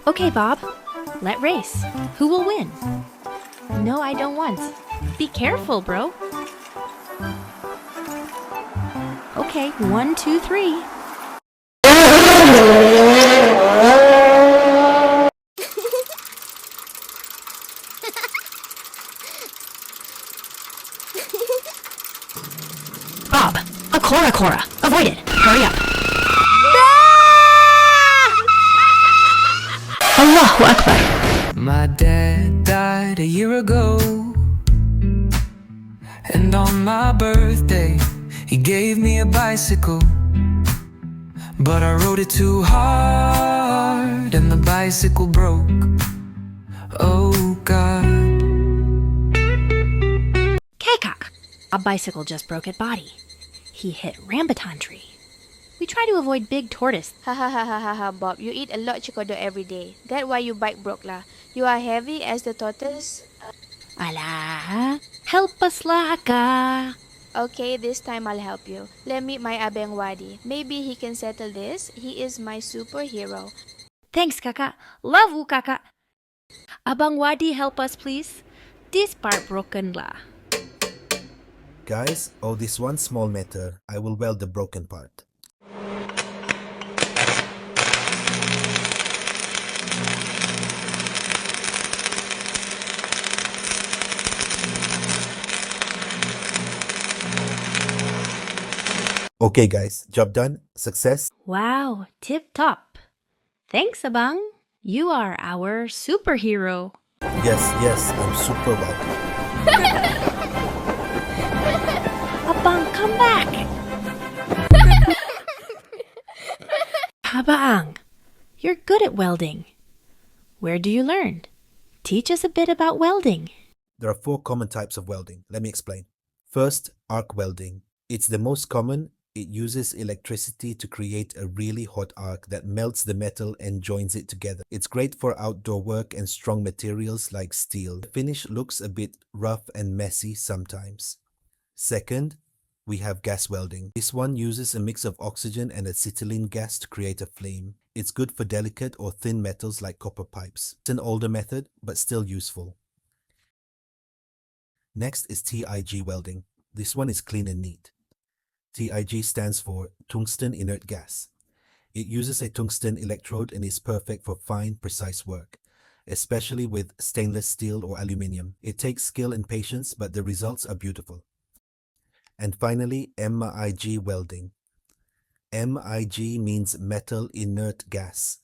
Okay, Bob. Let race. Who will win? No, I don't want. Be careful, bro. Okay, 1, 2, 3. Bob, a Cora. Avoid it. Hurry up. Allahu Akbar. My dad died a year ago, and on my birthday he gave me a bicycle. But I rode it too hard and the bicycle broke. Oh God. Kekak. A bicycle just broke at body. He hit rambutan tree. We try to avoid big tortoise. Ha ha ha ha ha ha, Bob. You eat a lot chocodo every day. That's why your bike broke lah. You are heavy as the tortoise. Ala, help us lah ka. Okay, this time I'll help you. Let me meet my Aben Wadi. Maybe he can settle this. He is my superhero. Thanks, Kakak. Love you, Kakak. Abang Wadi, help us, please. This part broken lah. Guys, oh this one small matter, I will weld the broken part. Okay guys, job done, success. Wow, tip top. Thanks, Abang. You are our superhero. Yes, I'm super welcome. Abang, come back. Abang, you're good at welding. Where do you learn? Teach us a bit about welding. There are 4 common types of welding. Let me explain. First, arc welding. It's the most common. It uses electricity to create a really hot arc that melts the metal and joins it together. It's great for outdoor work and strong materials like steel. The finish looks a bit rough and messy sometimes. Second, we have gas welding. This one uses a mix of oxygen and acetylene gas to create a flame. It's good for delicate or thin metals like copper pipes. It's an older method, but still useful. Next is TIG welding. This one is clean and neat. TIG stands for tungsten inert gas. It uses a tungsten electrode and is perfect for fine, precise work, especially with stainless steel or aluminium. It takes skill and patience, but the results are beautiful. And finally, MIG welding. MIG means metal inert gas.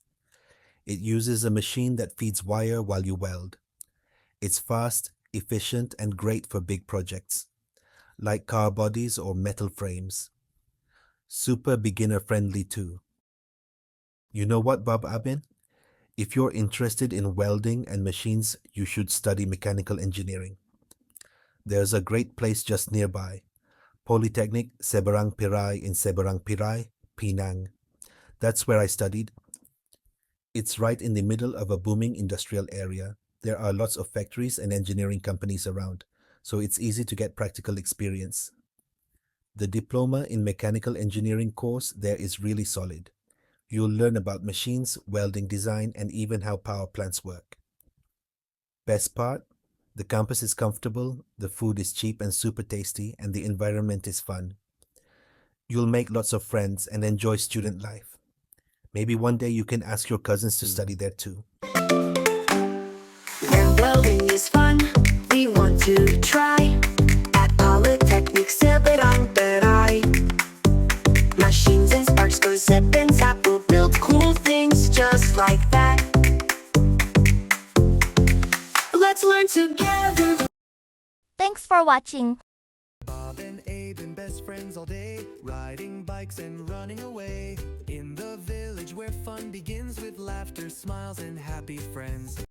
It uses a machine that feeds wire while you weld. It's fast, efficient, and great for big projects, like car bodies or metal frames. Super beginner friendly too. You know what, Bob Aben? If you're interested in welding and machines, you should study mechanical engineering. There's a great place just nearby, Politeknik Seberang Perai in Seberang Perai, Penang. That's where I studied. It's right in the middle of a booming industrial area. There are lots of factories and engineering companies around, so it's easy to get practical experience. The diploma in mechanical engineering course there is really solid. You'll learn about machines, welding design, and even how power plants work. Best part? The campus is comfortable, the food is cheap and super tasty, and the environment is fun. You'll make lots of friends and enjoy student life. Maybe one day you can ask your cousins to study there too. Where welding is fun, we want to try. At Politeknik Seberang Perai, machines and sparks go zip and zap. We'll build cool things just like that. Let's learn together. Thanks for watching. Bob and Aben, best friends all day, riding bikes and running away. In the village where fun begins with laughter, smiles, and happy friends.